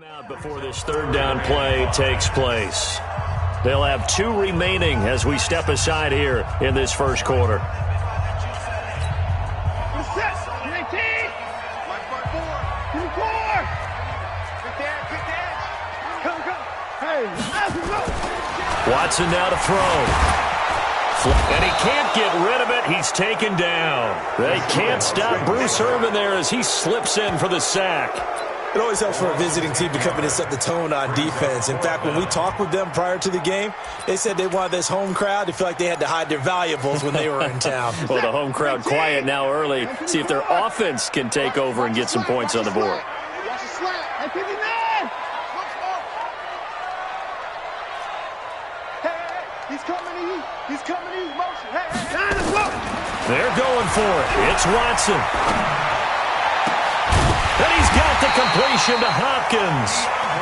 Timeout before this third down play takes place. They'll have 2 remaining as we step aside here in this first quarter. Watson now to throw. And he can't get rid of it. He's taken down. They can't stop Bruce Irvin there as he slips in for the sack. It always helps for a visiting team to come in and set the tone on defense. In fact, when we talked with them prior to the game, they said they wanted this home crowd to feel like they had to hide their valuables when they were in town. Well, the home crowd quiet now early. See if their offense can take over and get some points on the board. He's coming in motion. They're going for it. It's Watson. And he's got the completion to Hopkins.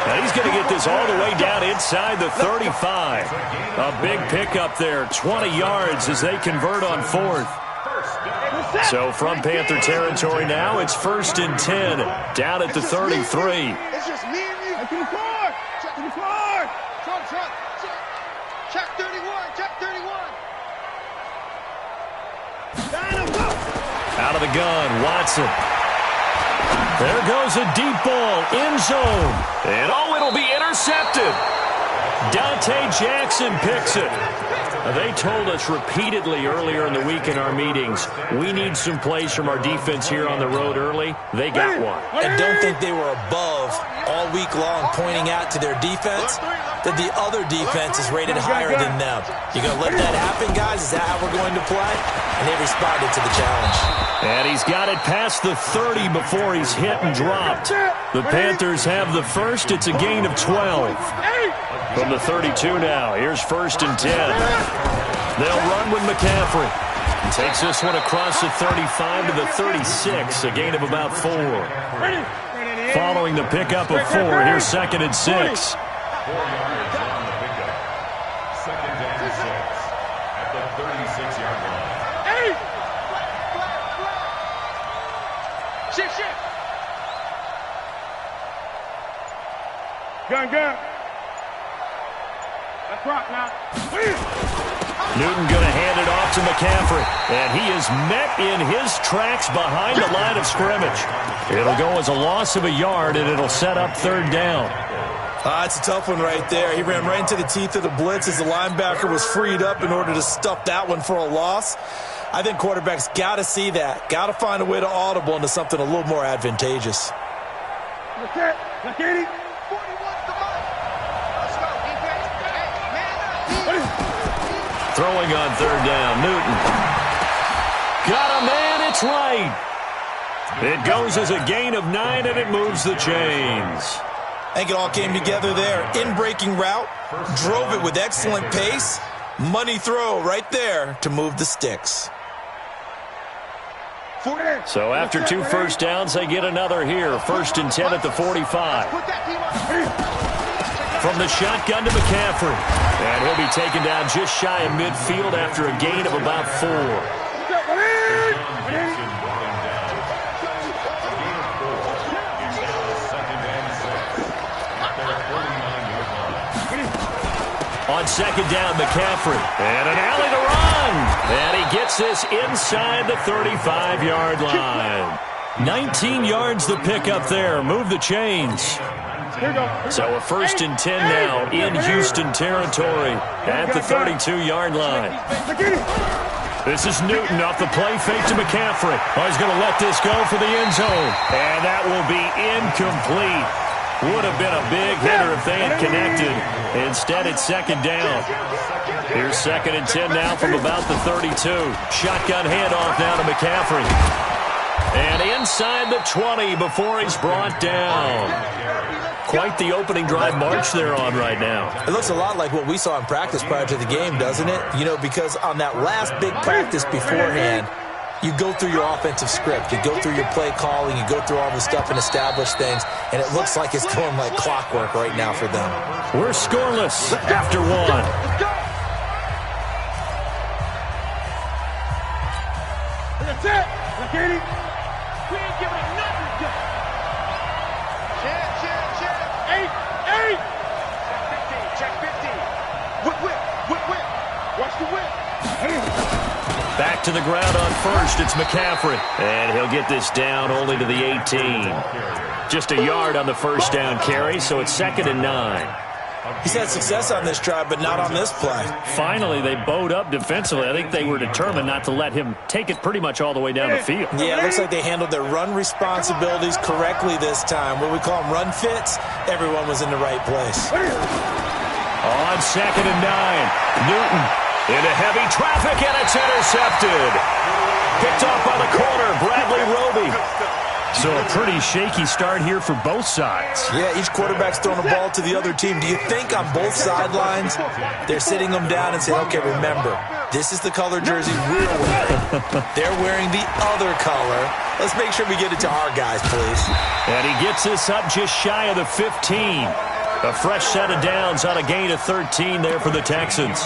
And he's going to get this all the way down inside the 35. A big pickup there, 20 yards as they convert on 4th. So from Panther territory now, it's 1st and 10, down at the 33. It's just me and you. To the car. To the car. Check 31. Check 31. Out of the gun, Watson. There goes a deep ball, end zone. And it'll be intercepted. Dante Jackson picks it. They told us repeatedly earlier in the week in our meetings, we need some plays from our defense here on the road early. They got one. And don't think they were above all week long pointing out to their defense that the other defense is rated higher than them. You going to let that happen, guys? Is that how we're going to play? And they responded to the challenge. And he's got it past the 30 before he's hit and dropped. The Panthers have the first. It's a gain of 12. From the 32 now, here's 1st and 10. They'll run with McCaffrey. He takes this one across the 35 to the 36, a gain of about 4. Following the pickup of 4, here's 2nd and 6. 2nd and 6 at the 36-yard line. Shift. Gun. Let's rock now. Newton going to hand it off to McCaffrey. And he is met in his tracks behind the line of scrimmage. It'll go as a loss of a yard, and it'll set up 3rd down. It's a tough one right there. He ran right into the teeth of the blitz as the linebacker was freed up in order to stuff that one for a loss. I think quarterbacks got to see that. Got to find a way to audible into something a little more advantageous. Look at it. Throwing on 3rd down, Newton. Got a man, it's right. It goes as a gain of 9, and it moves the chains. I think it all came together there. In-breaking route, drove it with excellent pace. Money throw right there to move the sticks. So after 2 first downs, they get another here. 1st and 10 at the 45. From the shotgun to McCaffrey. And he'll be taken down just shy of midfield after a gain of about 4. On 2nd down, McCaffrey. And an alley to run. And he gets this inside the 35-yard line. 19 yards the pickup there. Move the chains. So a 1st and 10 now in Houston territory at the 32-yard line. This is Newton off the play fake to McCaffrey. Oh, he's going to let this go for the end zone. And that will be incomplete. Would have been a big hitter if they had connected. Instead, it's 2nd down. Here's 2nd and 10 now from about the 32. Shotgun handoff now to McCaffrey. And inside the 20 before he's brought down. Quite the opening drive march they're on right now. It looks a lot like what we saw in practice prior to the game, doesn't it? You know, because on that last big practice beforehand, you go through your offensive script. You go through your play calling. You go through all the stuff and establish things. And it looks like it's going like clockwork right now for them. We're scoreless after 1. That's it. Look at it. We ain't giving it nothing. Check. to the ground on first. It's McCaffrey. And he'll get this down only to the 18. Just a yard on the first down carry, so it's 2nd and 9. He's had success on this drive, but not on this play. Finally, they bowed up defensively. I think they were determined not to let him take it pretty much all the way down the field. Yeah, it looks like they handled their run responsibilities correctly this time. What we call them run fits, everyone was in the right place. On 2nd and 9, Newton into heavy traffic, and it's intercepted. Picked off by the corner, Bradley Roby. So a pretty shaky start here for both sides. Yeah, each quarterback's throwing a ball to the other team. Do you think on both sidelines they're sitting them down and saying, okay, remember, this is the color jersey we're wearing. They're wearing the other color. Let's make sure we get it to our guys, please. And he gets this up just shy of the 15. A fresh set of downs on a gain of 13 there for the Texans.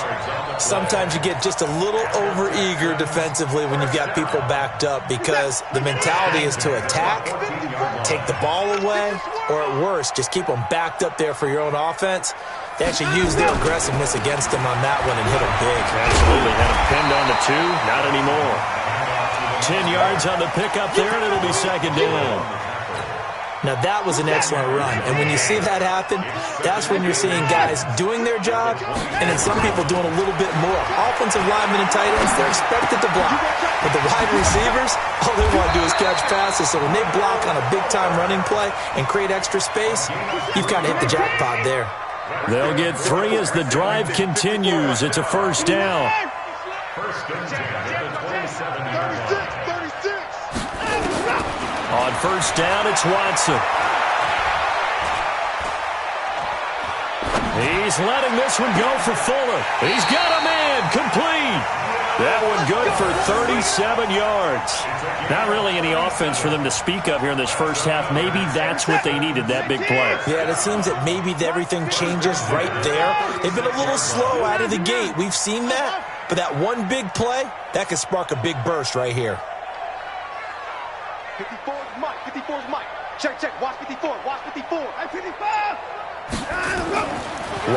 Sometimes you get just a little over-eager defensively when you've got people backed up because the mentality is to attack, take the ball away, or at worst, just keep them backed up there for your own offense. They actually used their aggressiveness against him on that one and hit him big. Absolutely. Had him pinned on the 2. Not anymore. 10 yards on the pickup there, and it'll be 2nd down. Now, that was an excellent run. And when you see that happen, that's when you're seeing guys doing their job and then some people doing a little bit more. Offensive linemen and tight ends, they're expected to block. But the wide receivers, all they want to do is catch passes. So when they block on a big-time running play and create extra space, you've kind of hit the jackpot there. They'll get 3 as the drive continues. It's a first down. On first down, it's Watson. He's letting this one go for Fuller. He's got a man, complete. That one good for 37 yards. Not really any offense for them to speak of here in this first half. Maybe that's what they needed, that big play. Yeah, it seems that maybe everything changes right there. They've been a little slow out of the gate. We've seen that. But that one big play, that could spark a big burst right here. 54 is Mike. 54 is Mike. Check, check. Watch 54. Watch 54. Hey, 55.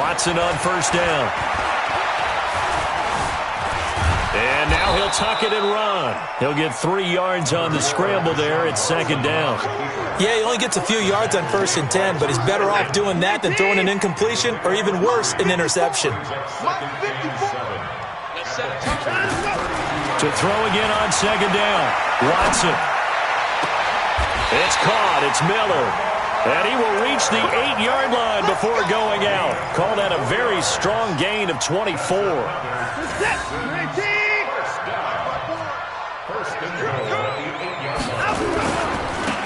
Watson on first down. And now he'll tuck it and run. He'll get 3 yards on the scramble there. It's 2nd down. Yeah, he only gets a few yards on 1st and 10, but he's better off doing that than throwing an incompletion or even worse, an interception. To throw again on 2nd down. Watson. It's caught. It's Miller. And he will reach the 8-yard line before going out. Call that a very strong gain of 24.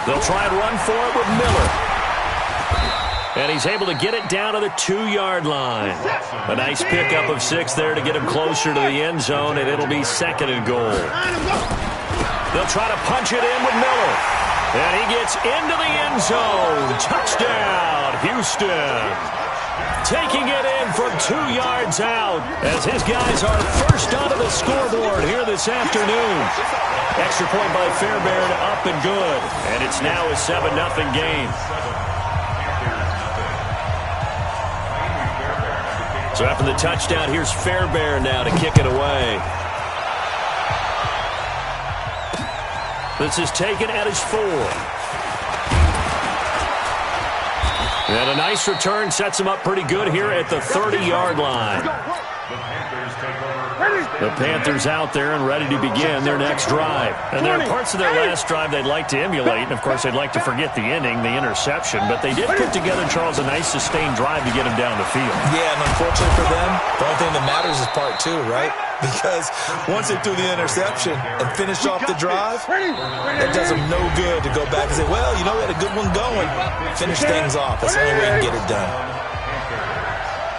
They'll try and run for it with Miller. And he's able to get it down to the 2-yard line. A nice pickup of 6 there to get him closer to the end zone, and it'll be 2nd and goal. They'll try to punch it in with Miller. And he gets into the end zone. Touchdown, Houston. Taking it in from 2 yards out as his guys are first onto the scoreboard here this afternoon. Extra point by Fairbairn, up and good. And it's now a 7-0 game. So after the touchdown, here's Fairbairn now to kick it away. This is taken at his 4. And a nice return sets him up pretty good here at the 30-yard line. The Panthers out there and ready to begin their next drive. And there are parts of their last drive they'd like to emulate. And, of course, they'd like to forget the inning, the interception. But they did put together, Charles, a nice sustained drive to get him down the field. Yeah, and unfortunately for them, the only thing that matters is part 2, right? Because once they threw the interception and finished off the drive, it does them no good to go back and say, well, you know, we had a good one going. Finish things off. That's the only way you can get it done.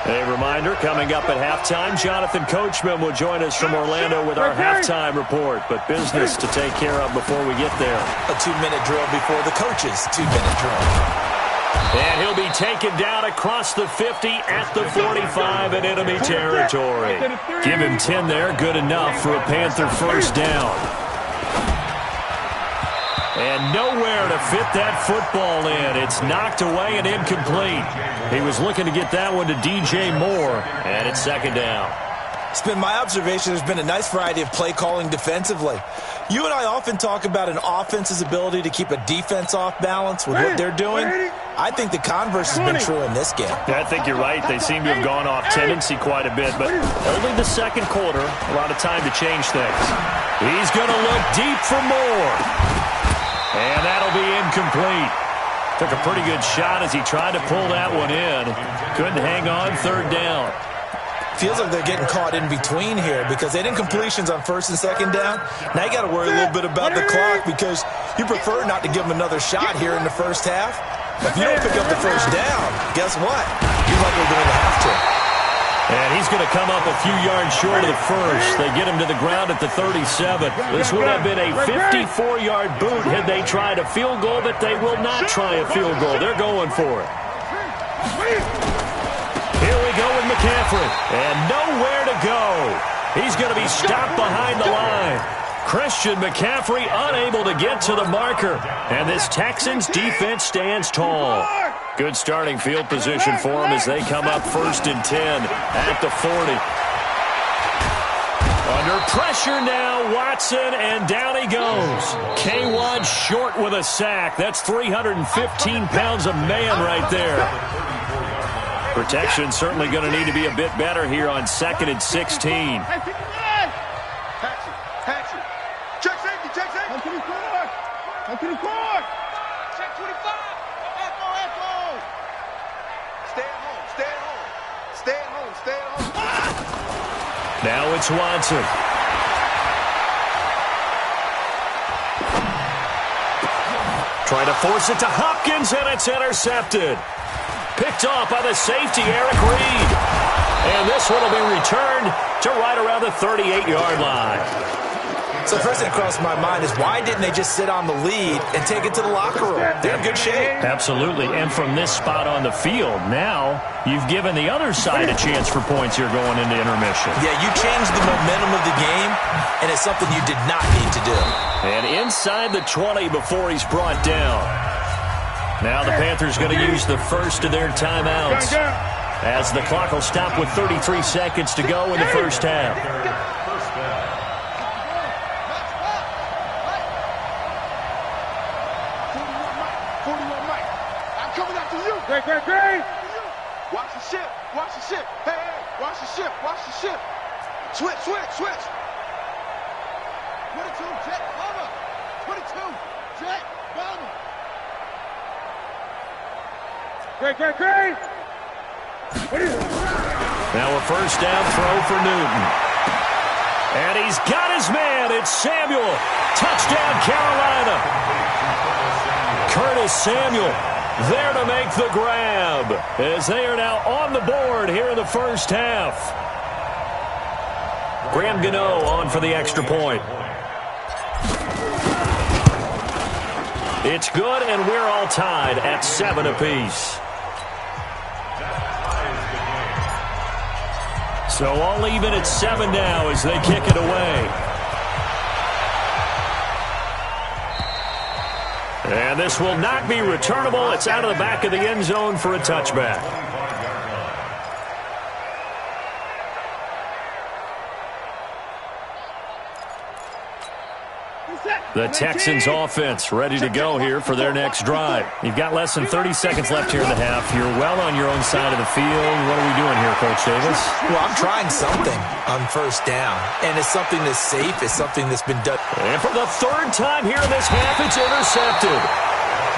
A reminder, coming up at halftime, Jonathan Coachman will join us from Orlando with our halftime report. But business to take care of before we get there. A 2-minute drill before the coach's 2-minute drill. And he'll be taken down across the 50 at the 45 in enemy territory. Give him 10 there, good enough for a Panther first down. And nowhere to fit that football in. It's knocked away and incomplete. He was looking to get that one to DJ Moore, and it's 2nd down. It's been my observation there's been a nice variety of play calling defensively. You and I often talk about an offense's ability to keep a defense off balance with what they're doing. I think the converse has been true in this game. Yeah, I think you're right. They seem to have gone off tendency quite a bit, but only the second quarter, a lot of time to change things. He's going to look deep for more. And that'll be incomplete. Took a pretty good shot as he tried to pull that one in. Couldn't hang on, third down. Feels like they're getting caught in between here because they did incompletions on first and second down. Now you got to worry a little bit about the clock because you prefer not to give them another shot here in the first half. If you don't pick up the first down, guess what? You're likely going to have to. And he's going to come up a few yards short of the first. They get him to the ground at the 37. This would have been a 54-yard boot had they tried a field goal, but they will not try a field goal. They're going for it. Here we go with McCaffrey. And nowhere to go. He's going to be stopped behind the line. Christian McCaffrey unable to get to the marker. And this Texans defense stands tall. Good starting field position for them as they come up 1st and 10 at the 40. Under pressure now, Watson, and down he goes. K1 short with a sack. That's 315 pounds of man right there. Protection certainly going to need to be a bit better here on 2nd and 16. Check safety, check safety. Come to the court. Come to the court. Check 25. Echo. Stay at home, stay at home. Stay at home, stay at home. Now it's Watson. Trying to force it to Hopkins, and it's intercepted. Picked off by the safety, Eric Reed. And this one will be returned to right around the 38-yard line. So the first thing that crossed my mind is why didn't they just sit on the lead and take it to the locker room? They're in good shape. Absolutely. And from this spot on the field, now you've given the other side a chance for points here going into intermission. Yeah, you changed the momentum of the game, and it's something you did not need to do. And inside the 20 before he's brought down. Now the Panthers going to use the first of their timeouts as the clock will stop with 33 seconds to go in the first half. Great. Watch the ship. Hey, watch the ship. Switch. 22, jet, bomber. 22, jet, bomber. Great. Now a first down throw for Newton. And he's got his man. It's Samuel. Touchdown, Carolina. Curtis Samuel there to make the grab as they are now on the board here in the first half. Graham Gano on for the extra point. It's good, and we're all tied at 7 apiece. So all even at 7 now as they kick it away. And this will not be returnable. It's out of the back of the end zone for a touchback. The Texans offense ready to go here for their next drive. You've got less than 30 seconds left here in the half. You're well on your own side of the field. What are we doing here, Coach Davis? Well, I'm trying something on first down, and it's something that's safe. It's something that's been done. And for the third time here in this half, it's intercepted.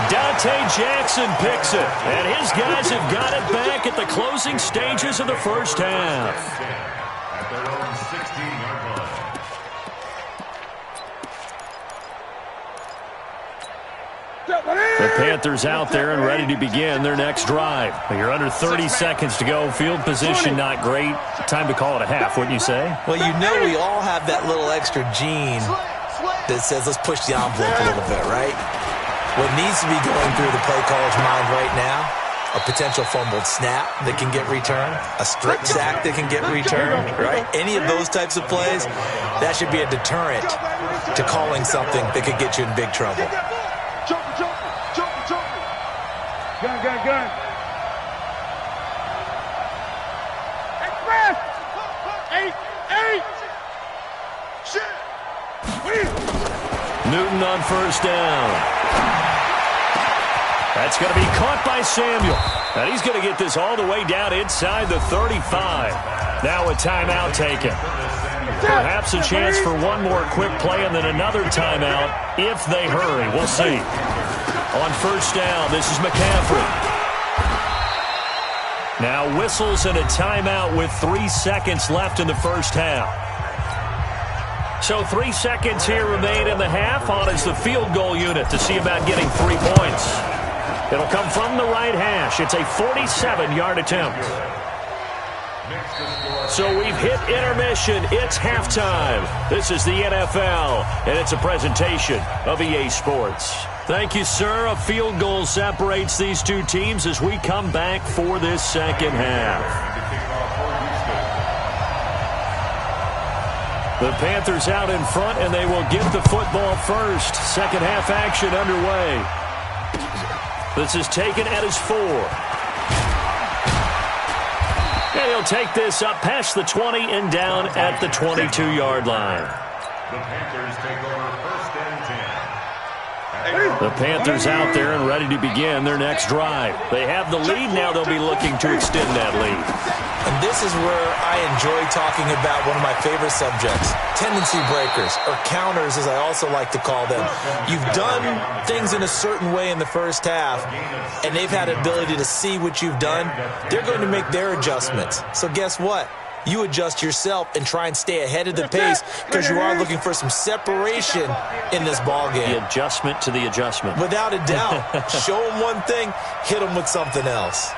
Dante Jackson picks it, and his guys have got it back at the closing stages of the first half. At their own 16-yard line. The Panthers out there and ready to begin their next drive. You're under 30 seconds to go. Field position not great. Time to call it a half, wouldn't you say? Well, you know we all have that little extra gene that says let's push the envelope a little bit, right? What needs to be going through the play caller's mind right now, a potential fumbled snap that can get returned, a strip sack that can get returned, right? Any of those types of plays, that should be a deterrent to calling something that could get you in big trouble. Gun. Express. 8. Newton on first down. That's going to be caught by Samuel. And he's going to get this all the way down inside the 35. Now a timeout taken. Perhaps a chance for one more quick play and then another timeout if they hurry. We'll see. On first down, this is McCaffrey. Now whistles and a timeout with 3 seconds left in the first half. So 3 seconds here remain in the half. On is the field goal unit to see about getting 3 points. It'll come from the right hash. It's a 47-yard attempt. So we've hit intermission. It's halftime. This is the NFL, and it's a presentation of EA Sports. Thank you, sir. A field goal separates these two teams as we come back for this second half. The Panthers out in front, and they will get the football first. Second half action underway. This is taken at his 4. And he'll take this up past the 20 and down at the 22-yard line. The Panthers take over first and 10. The Panthers out there and ready to begin their next drive. They have the lead. Now they'll be looking to extend that lead. And this is where I enjoy talking about one of my favorite subjects, tendency breakers, or counters as I also like to call them. You've done things in a certain way in the first half, and they've had the ability to see what you've done. They're going to make their adjustments. So guess what? You adjust yourself and try and stay ahead of the pace because you are looking for some separation in this ball game. The adjustment to the adjustment. Without a doubt. Show them one thing, hit them with something else.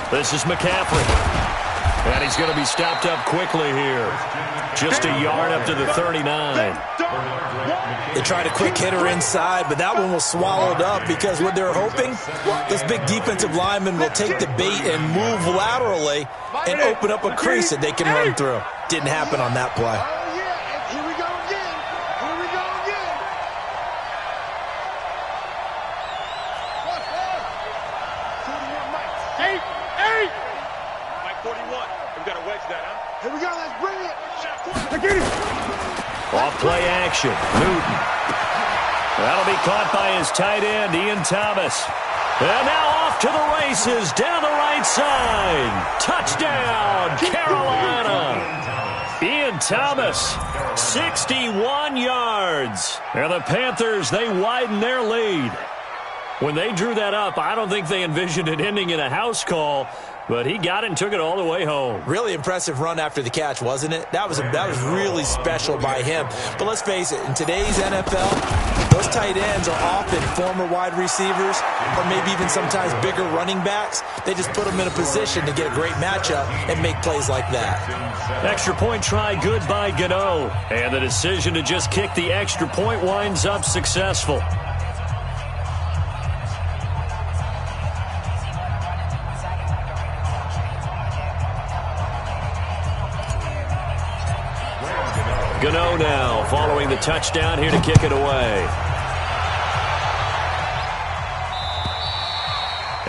This is McCaffrey. And he's going to be stopped up quickly here. Just a yard up to the 39. They tried a quick hitter inside, but that one was swallowed up because what they're hoping, this big defensive lineman will take the bait and move laterally and open up a crease that they can run through. Didn't happen on that play. Here we go again. Here we go again. Eight. Mike 41. We've got to wedge that, huh? Here we go. Let's bring it. Let's get it. Off play action. Newton. That'll be caught by his tight end, Ian Thomas. And now off to the races down the right side. Touchdown, Carolina. Ian Thomas, 61 yards. And the Panthers, they widen their lead. When they drew that up, I don't think they envisioned it ending in a house call, but he got it and took it all the way home. Really impressive run after the catch, wasn't it? That was really special by him. But let's face it, in today's NFL, those tight ends are often former wide receivers or maybe even sometimes bigger running backs. They just put them in a position to get a great matchup and make plays like that. Extra point try good by Gano. And the decision to just kick the extra point winds up successful. Gano now following the touchdown here to kick it away.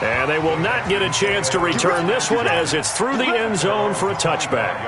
And they will not get a chance to return this one as it's through the end zone for a touchback.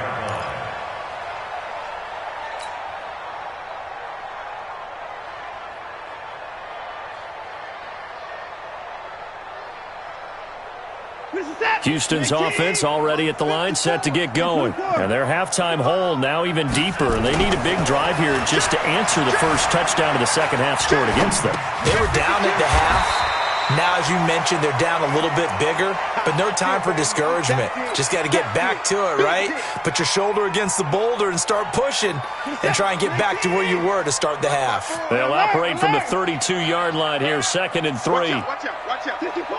Houston's offense already at the line, set to get going. And their halftime hole now even deeper, and they need a big drive here just to answer the first touchdown of the second half scored against them. They were down at the half. Now, as you mentioned, they're down a little bit bigger, but no time for discouragement. Just got to get back to it, right? Put your shoulder against the boulder and start pushing and try and get back to where you were to start the half. They'll operate from the 32-yard line here, 2nd and 3. Watch out. 54.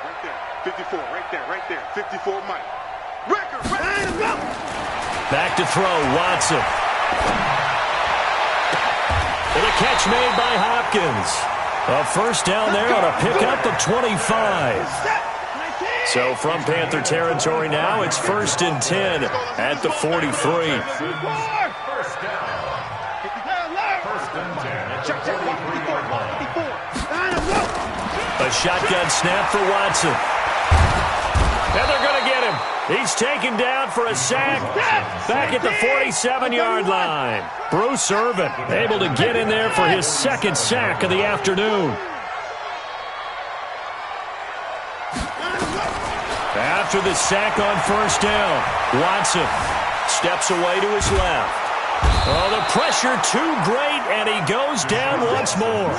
Right there. 54, right there. 54, Mike. Record. Back to throw, Watson. And a catch made by Hopkins. A first down there on a pickup of 25. So from Panther territory now, it's 1st and 10 at the 43. First down. First and 10 at the 43-yard line. A shotgun snap for Watson. And they're going to get him. He's taken down for a sack back at the 47-yard line. Bruce Irvin able to get in there for his second sack of the afternoon. After the sack on first down, Watson steps away to his left. Oh, the pressure too great, and he goes down once more.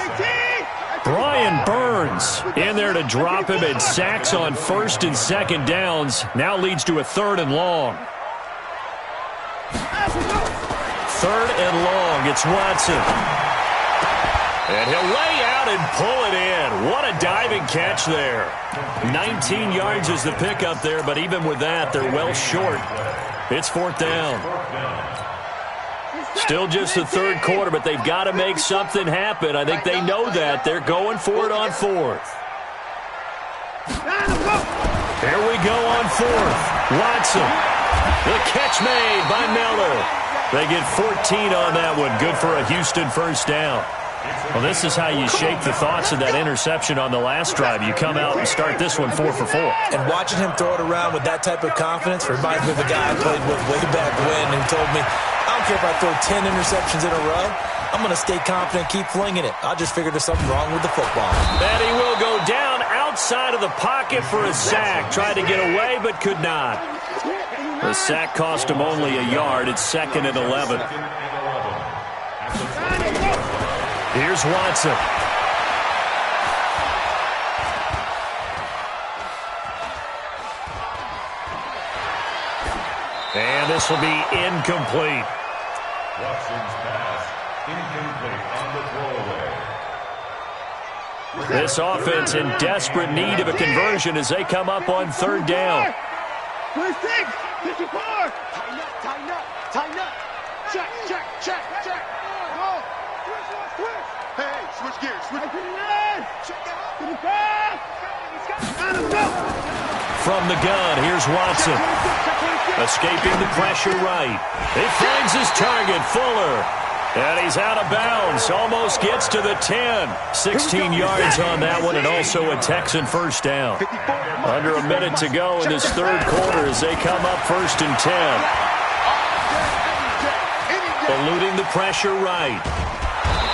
Brian Burns in there to drop him, and sacks on first and second downs now leads to a 3rd and long. 3rd and long, it's Watson. And he'll lay out and pull it in. What a diving catch there. 19 yards is the pickup there, but even with that, they're well short. It's 4th down. Still just the 3rd quarter, but they've got to make something happen. I think they know that. They're going for it on 4th. Here we go on 4th. Watson. The catch made by Miller. They get 14 on that one. Good for a Houston first down. Well, this is how you shake the thoughts of that interception on the last drive. You come out and start this one 4 for 4. And watching him throw it around with that type of confidence reminds me of a guy I played with way back when who told me, I don't care if I throw 10 interceptions in a row. I'm going to stay confident, keep flinging it. I just figured there's something wrong with the football. And he will go down outside of the pocket for a sack. Tried to get away, but could not. The sack cost him only a yard. It's 2nd and 11. Here's Watson. And this will be incomplete. Watson's pass incomplete on the throwaway. This offense in desperate need of a conversion as they come up on 3rd down. 26, 54. Tighten up, tighten up, tighten up. Check, check, check, check. Go. Switch. Hey, switch gears. Switch. Check out. From the gun, here's Watson. Escaping the pressure right. He finds his target, Fuller. And he's out of bounds. Almost gets to the 10. 16 yards on that one, and also a Texan first down. Under a minute to go in this 3rd quarter as they come up 1st and 10. Eluding the pressure right.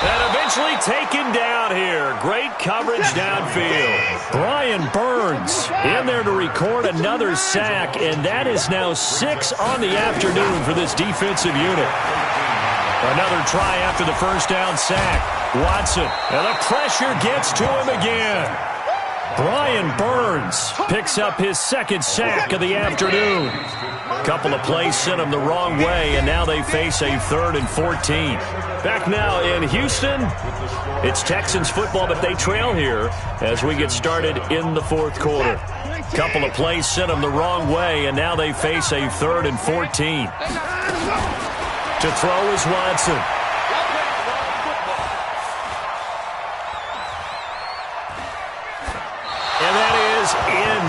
And eventually taken down here. Great coverage downfield. Brian Burns in there to record another sack, and that is now 6 on the afternoon for this defensive unit. Another try after the first down sack. Watson, and the pressure gets to him again. Brian Burns picks up his 2nd sack of the afternoon. Couple of plays sent him the wrong way, and now they face a 3rd and 14. Back now in Houston, it's Texans football, but they trail here as we get started in the 4th quarter. Couple of plays sent them the wrong way, and now they face a 3rd and 14. To throw is Watson. And that is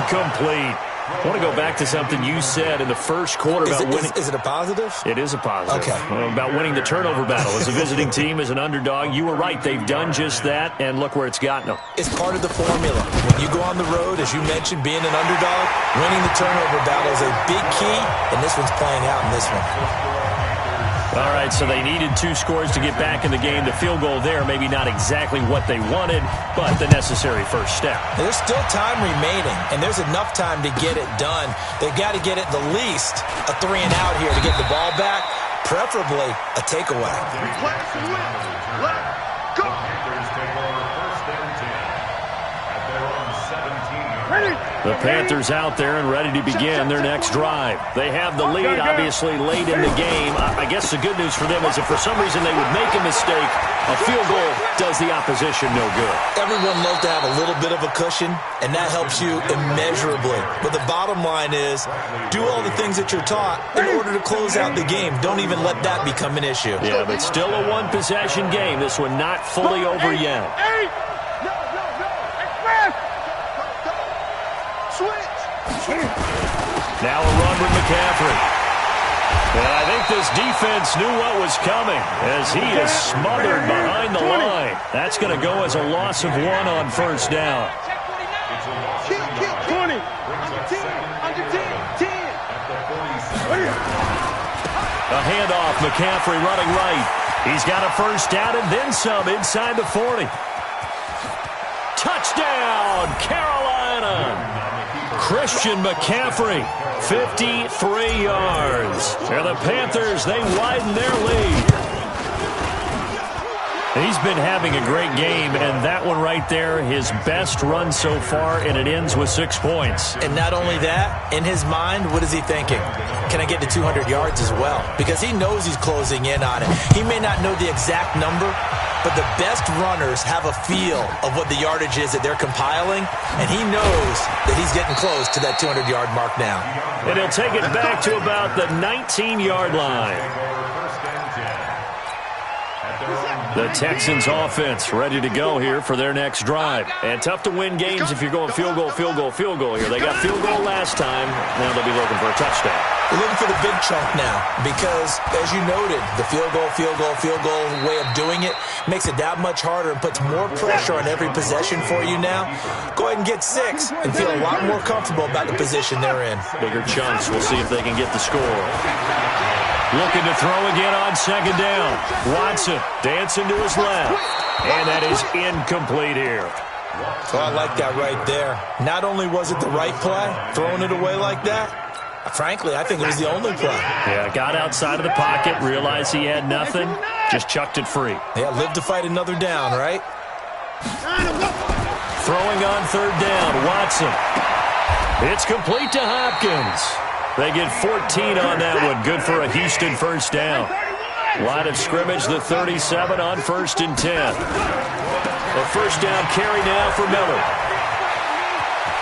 incomplete. I want to go back to something you said in the first quarter about winning. Is it a positive? It is a positive. Okay. About winning the turnover battle. As a visiting team, as an underdog, you were right. They've done just that, and look where it's gotten them. It's part of the formula. When you go on the road, as you mentioned, being an underdog, winning the turnover battle is a big key, and this one's playing out in this one. All right, so they needed 2 scores to get back in the game. The field goal there, maybe not exactly what they wanted, but the necessary first step. There's still time remaining, and there's enough time to get it done. They've got to get at the least a 3 and out here to get the ball back, preferably a takeaway. Go. Panthers take over 1st and 10 at their own 17-yard. The Panthers out there and ready to begin their next drive. They have the lead, obviously, late in the game. I guess the good news for them is if for some reason they would make a mistake, a field goal does the opposition no good. Everyone loves to have a little bit of a cushion, and that helps you immeasurably. But the bottom line is, do all the things that you're taught in order to close out the game. Don't even let that become an issue. Yeah, but still a one-possession game. This one not fully over yet. Now a run with McCaffrey. And I think this defense knew what was coming as he is smothered behind the line. That's going to go as a loss of 1 on first down. Kill, 20. Under 10, 10. A handoff, McCaffrey running right. He's got a first down and then some inside the 40. Touchdown, Carolina! Christian McCaffrey, 53 yards. And the Panthers, they widen their lead. He's been having a great game, and that one right there, his best run so far, and it ends with 6 points. And not only that, in his mind, what is he thinking? Can I get to 200 yards as well? Because he knows he's closing in on it. He may not know the exact number, but the best runners have a feel of what the yardage is that they're compiling, and he knows that he's getting close to that 200-yard mark now. And he'll take it back to about the 19-yard line. The Texans offense ready to go here for their next drive. And tough to win games if you're going field goal, field goal, field goal here. They got field goal last time. Now they'll be looking for a touchdown. They're looking for the big chunk now because, as you noted, the field goal way of doing it makes it that much harder and puts more pressure on every possession for you now. Go ahead and get 6 and feel a lot more comfortable about the position they're in. Bigger chunks. We'll see if they can get the score. Looking to throw again on second down. Watson dancing to his left. And that is incomplete here. So I like that right there. Not only was it the right play, throwing it away like that, frankly, I think it was the only play. Yeah, got outside of the pocket, realized he had nothing, just chucked it free. Yeah, live to fight another down, right? Throwing on third down, Watson. It's complete to Hopkins. They get 14 on that one. Good for a Houston first down. Line of scrimmage, the 37 on 1st and 10. A first down carry now for Miller.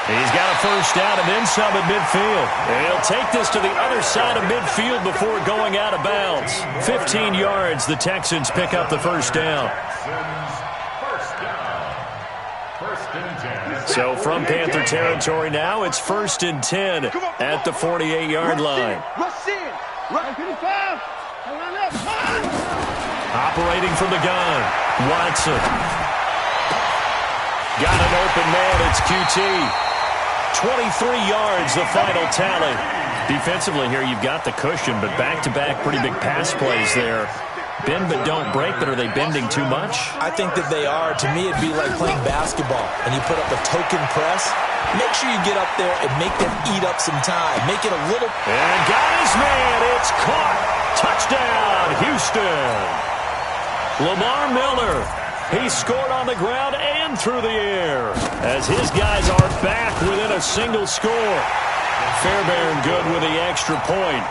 He's got a first down and then some at midfield. And he'll take this to the other side of midfield before going out of bounds. 15 yards, the Texans pick up the first down. So from Panther territory now, it's 1st and 10 at the 48-yard line. Operating from the gun, Watson. Got an open man, it's QT. 23 yards, the final tally. Defensively here, you've got the cushion, but back-to-back pretty big pass plays there. Bend but don't break, but are they bending too much? I think that they are. To me, it'd be like playing basketball, and you put up a token press. Make sure you get up there and make them eat up some time. Make it a little... And got his man. It's caught. Touchdown, Houston. Lamar Miller. He scored on the ground and through the air as his guys are back within a single score. Fairbairn good with the extra point.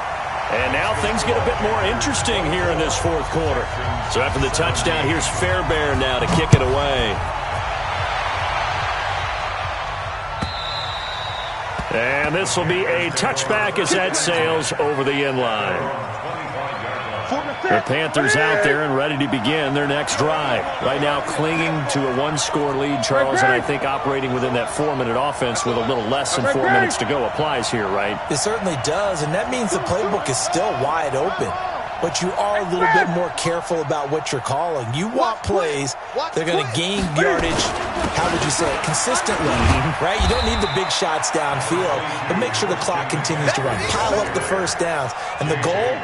And now things get a bit more interesting here in this fourth quarter. So after the touchdown, here's Fairbairn now to kick it away. And this will be a touchback as that sails over the end line. The Panthers out there and ready to begin their next drive. Right now clinging to a one-score lead, Charles, and I think operating within that 4-minute offense with a little less than 4 minutes to go applies here, right? It certainly does, and that means the playbook is still wide open. But you are a little bit more careful about what you're calling. You want plays that are going to gain yardage, how would you say it, consistently, right? You don't need the big shots downfield, but make sure the clock continues to run. Pile up the first downs. And the goal,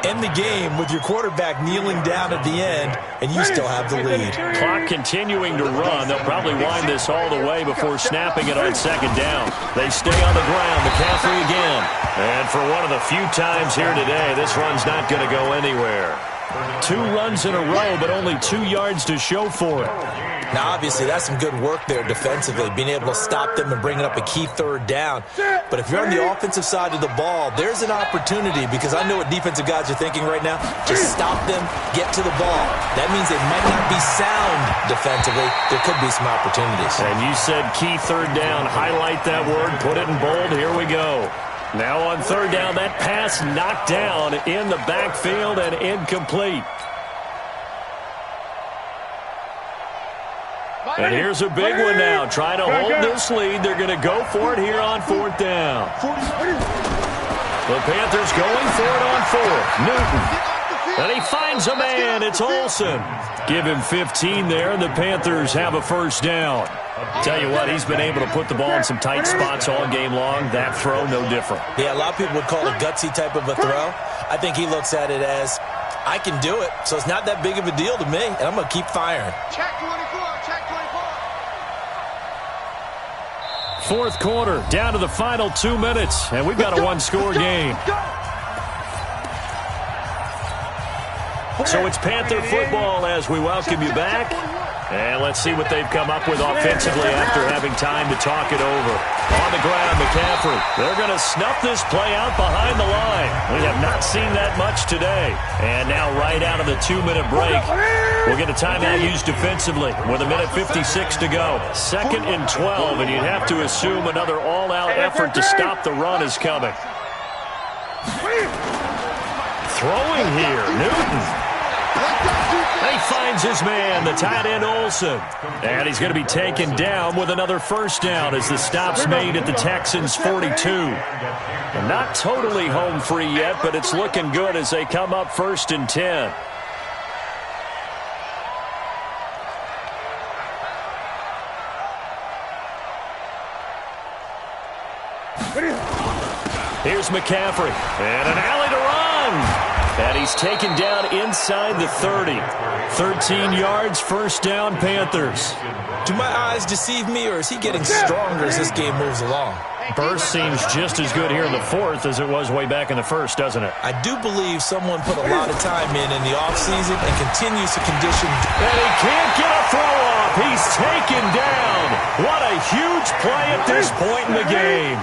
end the game with your quarterback kneeling down at the end, and you still have the lead. Clock continuing to run. They'll probably wind this all the way before snapping it on second down. They stay on the ground. McCaffrey again. And for one of the few times here today, this run's not going to go anywhere. 2 runs in a row, but only 2 yards to show for it. Now, obviously, that's some good work there defensively, being able to stop them and bringing up a key third down. But if you're on the offensive side of the ball, there's an opportunity, because I know what defensive guys are thinking right now. Just stop them, get to the ball. That means they might not be sound defensively. There could be some opportunities. And you said key third down. Highlight that word, put it in bold. Here we go. Now on third down, that pass knocked down in the backfield and incomplete. And here's a big one now. Trying to hold this lead. They're going to go for it here on 4th down. The Panthers going for it on 4th. Newton. And he fires. finds a man. It's Olsen. Give him 15 there, and the Panthers have a first down. Tell you what, he's been able to put the ball in some tight spots all game long. That throw, no different. Yeah, a lot of people would call it a gutsy type of a throw. I think he looks at it as, I can do it, so it's not that big of a deal to me, and I'm going to keep firing. Check 24, check 24. Fourth quarter, down to the final 2 minutes, and we've got a one-score game. So it's Panther football as we welcome you back. And let's see what they've come up with offensively after having time to talk it over. On the ground, McCaffrey. They're going to snuff this play out behind the line. We have not seen that much today. And now right out of the 2-minute break, we'll get a timeout used defensively with 1:56 to go. 2nd and 12, and you'd have to assume another all-out effort to stop the run is coming. Throwing here, Newton. He finds his man, the tight end Olsen. And he's going to be taken down with another first down as the stop's made at the Texans' 42. And not totally home free yet, but it's looking good as they come up 1st and 10. Here's McCaffrey. And an alley to run. And he's taken down inside the 30. 13 yards, first down, Panthers. Do my eyes deceive me, or is he getting stronger as this game moves along? Burst seems just as good here in the 4th as it was way back in the 1st, doesn't it? I do believe someone put a lot of time in the offseason and continues to condition. And he can't get a throw off. He's taken down. What a huge play at this point in the game.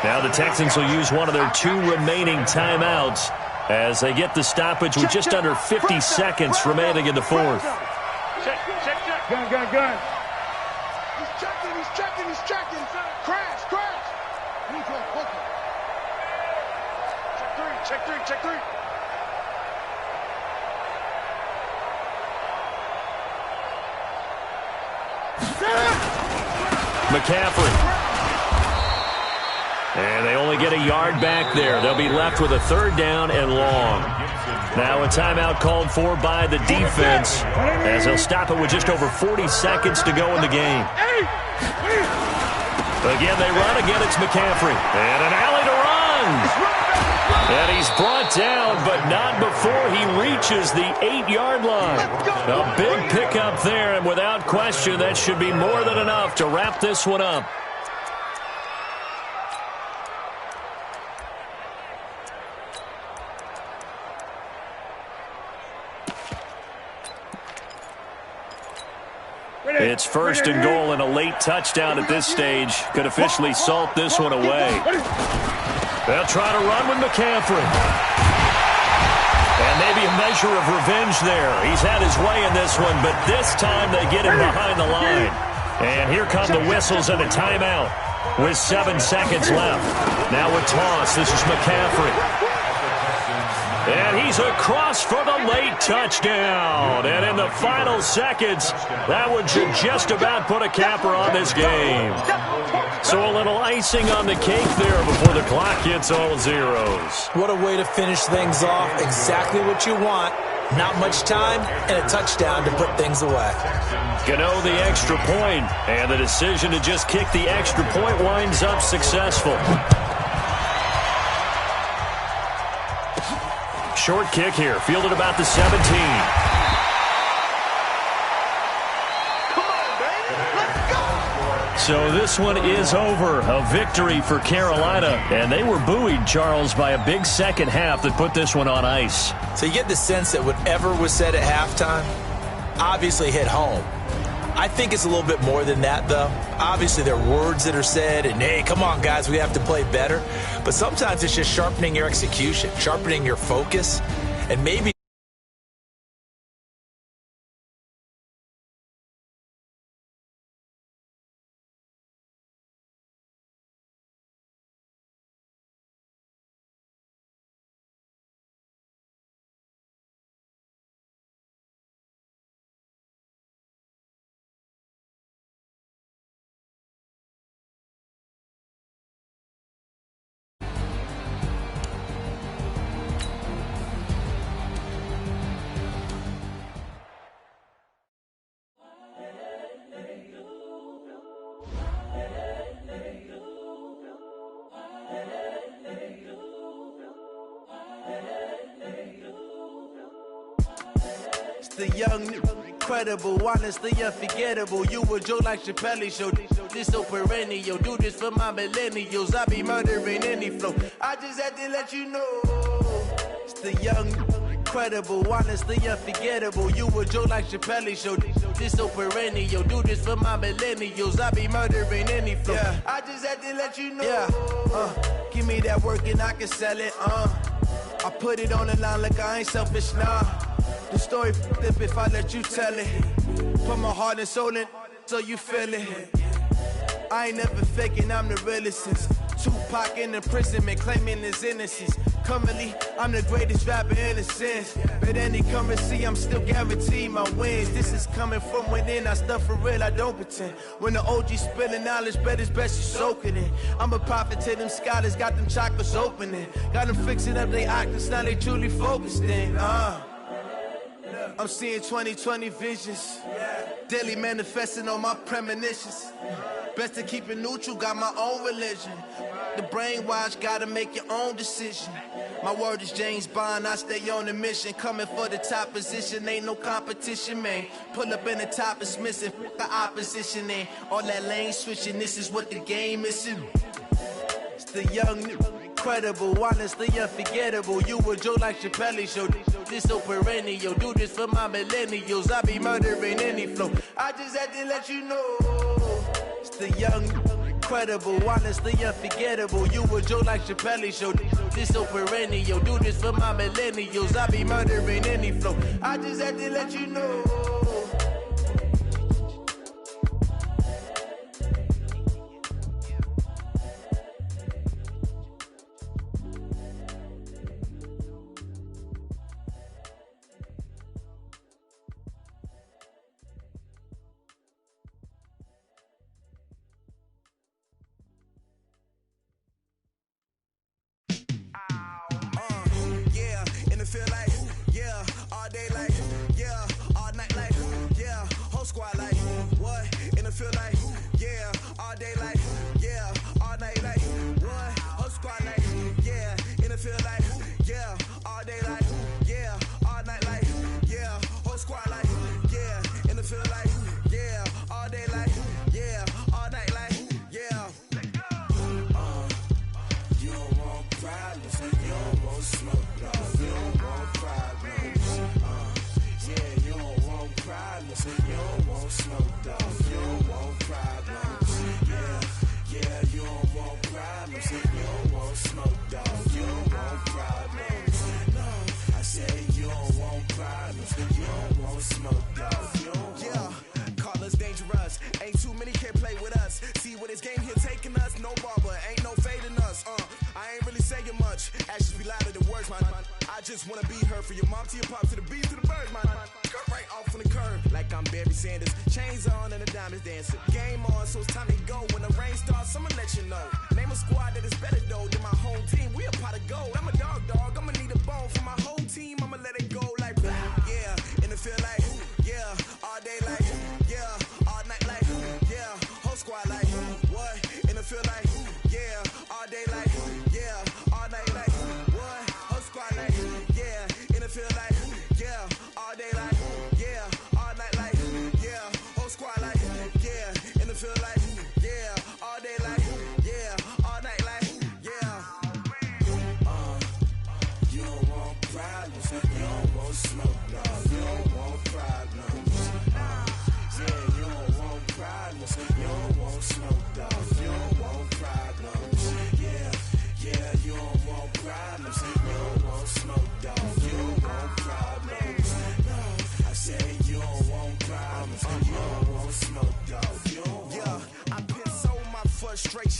Now the Texans will use one of their 2 remaining timeouts as they get the stoppage with just under 50 seconds remaining in the 4th. Check. Gun. He's checking. Crash. Check 3. McCaffrey. And they only get a yard back there. They'll be left with a 3rd down and long. Now a timeout called for by the defense as they'll stop it with just over 40 seconds to go in the game. Again, they run. Again, it's McCaffrey. And an alley to run. And he's brought down, but not before he reaches the 8-yard line. A big pickup there, and without question, that should be more than enough to wrap this one up. It's 1st and goal, and a late touchdown at this stage could officially salt this one away. They'll try to run with McCaffrey. And maybe a measure of revenge there. He's had his way in this one, but this time they get him behind the line. And here come the whistles and a timeout with 7 seconds left. Now a toss. This is McCaffrey. And he's across for the late touchdown. And in the final seconds, that would just about put a capper on this game. So a little icing on the cake there before the clock hits all zeros. What a way to finish things off. Exactly what you want. Not much time and a touchdown to put things away. Gano the extra point, and the decision to just kick the extra point winds up successful. Short kick here, fielded about the 17. Come on, baby. Let's go. So this one is over. A victory for Carolina. And they were buoyed, Charles, by a big second half that put this one on ice. So you get the sense that whatever was said at halftime obviously hit home. I think it's a little bit more than that, though. Obviously, there are words that are said, and, hey, come on, guys, we have to play better. But sometimes it's just sharpening your execution, sharpening your focus, and maybe the young, incredible, honestly unforgettable. You a joke like Chappelle Show. This so perennial. Do this for my millennials. I be murdering any flow. I just had to let you know. It's the young, incredible, honestly unforgettable. You a joke like Chappelle Show. This so perennial. Do this for my millennials. I be murdering any flow. Yeah. I just had to let you know. Yeah. Give me that work and I can sell it. I put it on the line like I ain't selfish, nah. The story flip if I let you tell it. Put my heart and soul in so you feel it. I ain't never faking, I'm the realest since Tupac in imprisonment, claiming his innocence. Currently, I'm the greatest rapper in a sense. But any currency, I'm still guaranteed my wins. This is coming from within, I stuff for real, I don't pretend. When the OG spilling knowledge, bet it's best you soak it in. I'm a prophet to them scholars, got them chakras opening. Got them fixing up their octaves, now they truly focused in. I'm seeing 2020 visions. Daily manifesting on my premonitions. Best to keep it neutral, got my own religion. The brainwash, gotta make your own decision. My word is James Bond, I stay on the mission. Coming for the top position, ain't no competition, man. Pull up in the top, it's missing, the opposition ain't. All that lane switching, this is what the game is. It's the young, incredible, honestly unforgettable. You a joke like Chappelle Show. This so perennial. Do this for my millennials. I be murdering any flow. I just had to let you know. It's the young, incredible, honestly unforgettable. You a joke like Chappelle Show. This so perennial. Do this for my millennials. I be murdering any flow. I just had to let you know.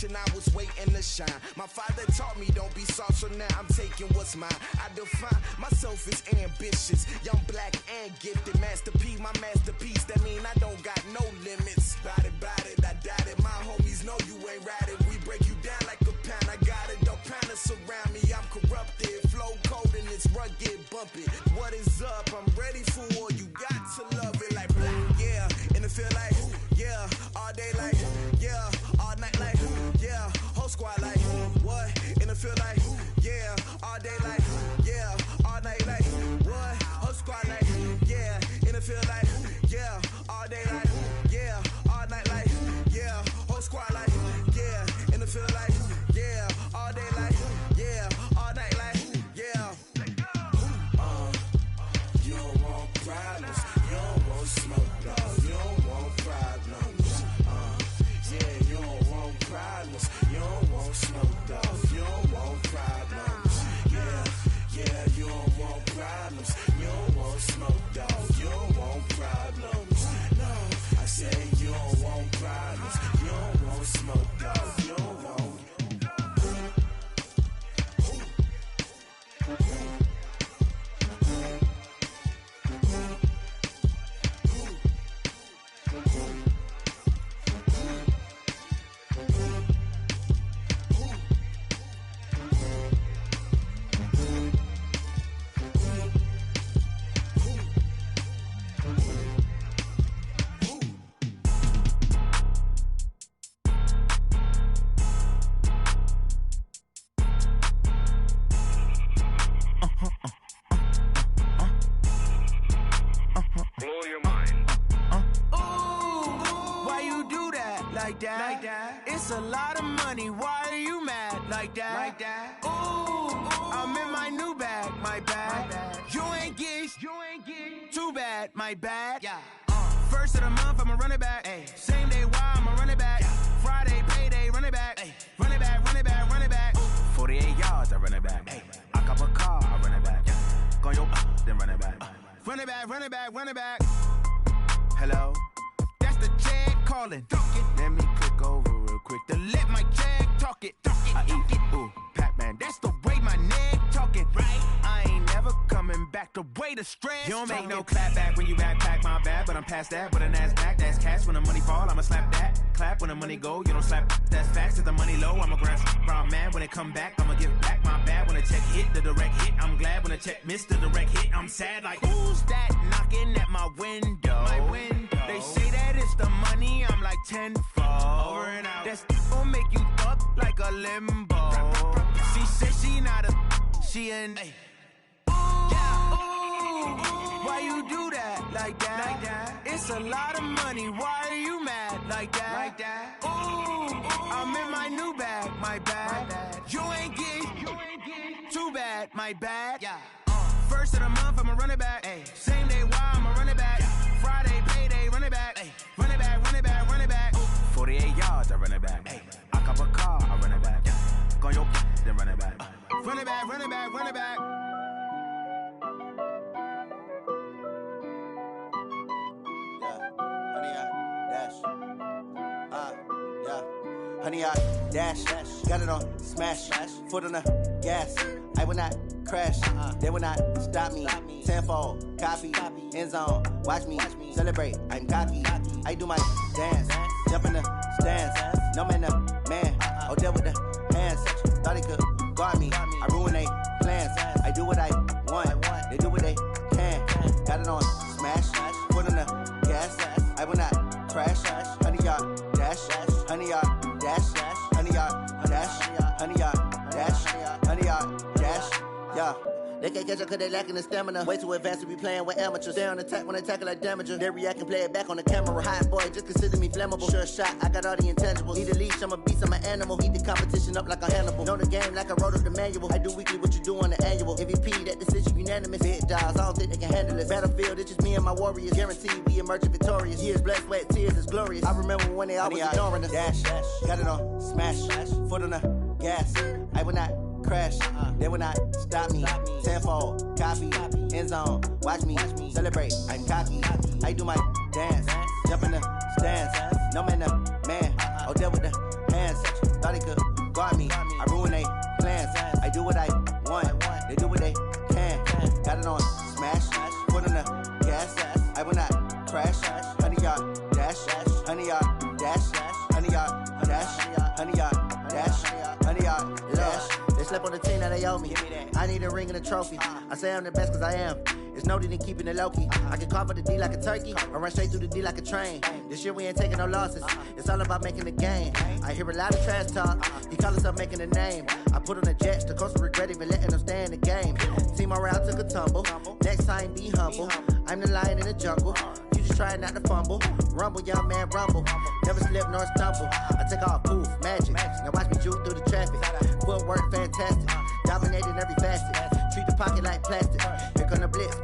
I was waiting to shine. My father taught me don't be soft, so now I'm taking what's mine. I define myself as ambitious, young, black, and gifted. Master P, my masterpiece. That mean I don't got no limits. Bout it, I doubt it. My homies know you ain't ratted. We break you down like a pound. I got it, don't pound us around me. I'm corrupted, flow cold and it's rugged, bumpy. What is up? I'm ready for war. You got to love it like black, yeah. And it feel like, yeah, all day like, yeah, all night like, yeah, whole squad like, what? And it feel like, yeah, all day like, yeah, all night like, what? Whole squad like, yeah, and smoke, dog. You don't know. It's a lot of money, why are you mad like that? Ooh, I'm in my new bag, my bad. You ain't get too bad, my bad. First of the month, I'ma run it back. Same day, why I'ma run it back. Friday, payday, run it back. Run it back, run it back, run it back. 48 yards, I run it back. I cop a car, I run it back. Go yo, then run it back. Run it back, run it back, run it back. Hello? That's the jag calling. Let me click over real quick to let my jag talk it. I eat it, ooh, Pac-Man. That's the way my neck talking, right? I ain't never coming back the way the stress. You don't make no clap back when you backpack, my bad, but I'm past that. With a NASDAQ, that's cash. When the money fall, I'ma slap that. Clap when the money go, you don't slap. That's facts. If the money low, I'ma grab brown man. When it come back, I'ma give back my bad. When the check hit, the direct hit. I'm glad when the check missed the direct hit. I'm sad like, who's that knocking at my window? My window. They say that it's the money, I'm like tenfold. Over and out. That's gon' make you up like a limbo. She said she not a, she an. Ooh, why you do that like that? It's a lot of money, why are you mad like that? Ooh, I'm in my new bag, my bad. You ain't get too bad, my bad. First of the month, I'ma run it back. Same day, why I'ma run it back. Friday, payday, run it back. Run it back, run it back, run it back. 48 yards, I run it back. I cop a car, I run it back. Go yo, then run it back. Run it back, run it back, run it back. Honey, I dash, got it on smash, foot on the gas. I will not crash, they will not stop me. Tenfold, copy, end zone, watch me celebrate. I'm cocky, I do my dance, jump in the stands. No man, the man, oh, deal with the hands. Thought he could guard me, I ruin they plans. I do what I want, they do what they can. Got it on smash, foot on the gas. I will not crash, honey, y'all dash, honey, y'all dash, honey, y'all dash, honey, y'all dash, honey, y'all dash, yeah. They can't catch up cause they lacking the stamina. Way too advanced to be playing with amateurs. They on attack when they tackle like damager. They react and play it back on the camera. Hot boy, just consider me flammable. Sure shot, I got all the intangibles. Need a leash, I'm a beast, I'm an animal. Heat the competition up like a Hannibal. Know the game like I wrote up the manual. I do weekly what you do on the annual. MVP, that decision unanimous. Big dogs, I don't think they can handle it. Battlefield, it's just me and my warriors. Guaranteed we emerging victorious. Years, blood, sweat, tears, it's glorious. I remember when they always ignoring us. Dash, got it on smash, foot on the gas. I will not crash, they will not stop me. Tenfold, copy, end zone, watch me celebrate. I'm cocky, I do my dance, jump in the stands. No man, the man, oh, deal with the hands. Thought he could guard me, I ruin they plans. I do what I want, they do what they can. Got it on smash, foot on the gas. I will not crash, honey, y'all dash, honey, y'all dash, honey, y'all dash, honey, y'all dash, honey, y'all dash. They slept on the team, now they owe me. I need a ring and a trophy. I say I'm the best cause I am. It's no need in keeping it low-key. I can carve up the D like a turkey, or run straight through the D like a train. This year we ain't taking no losses. It's all about making the game. I hear a lot of trash talk. He call himself making a name. I put on the Jets, the coast will regret even letting them stay in the game. Team morale took a tumble. Next time be humble. I'm the lion in the jungle. You just try not to fumble. Rumble, young man, rumble. Never slip nor stumble. I take off, poof, magic. Now watch me juke through the traffic. Footwork fantastic. Dominating every facet. Treat the pocket like plastic. Here come the blitz,